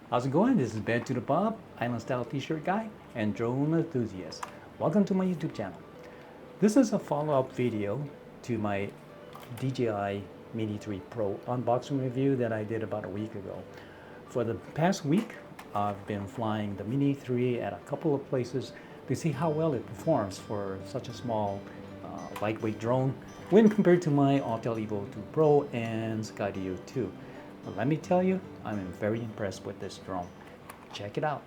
How's it going? This is Badtuna Bob, Island Style T-shirt guy and drone enthusiast. Welcome to my YouTube channel. This is a follow-up video to my DJI Mini 3 Pro unboxing review that I did about a week ago. For the past week, I've been flying the Mini 3 at a couple of places to see how well it performs for such a small, lightweight drone when compared to my Autel Evo 2 Pro and Skydio 2. But let me tell you, I'm very impressed with this drone. Check it out.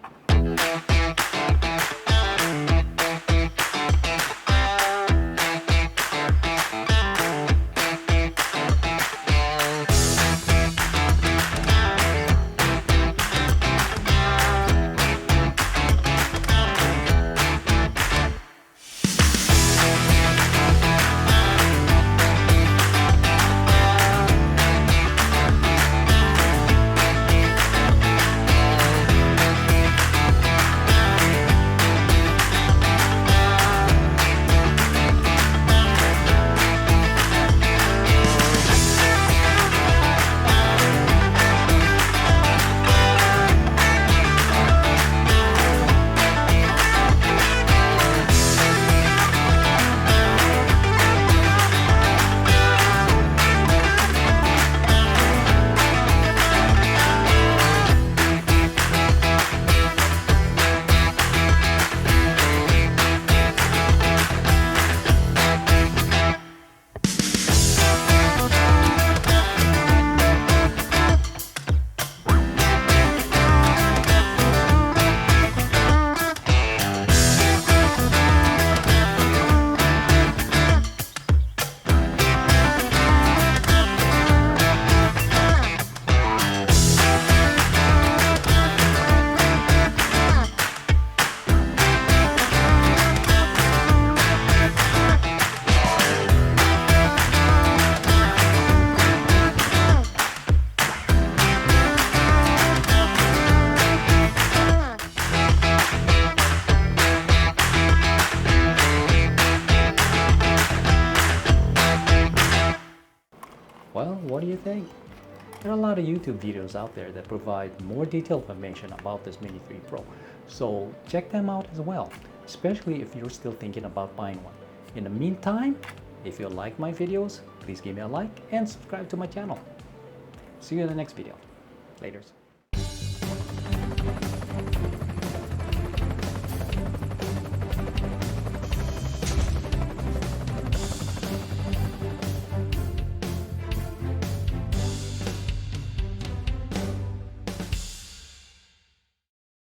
Well, what do you think? There are a lot of YouTube videos out there that provide more detailed information about this Mini 3 Pro, so check them out as well, especially if you're still thinking about buying one. In the meantime, if you like my videos, please give me a like and subscribe to my channel. See you in the next video. Laters.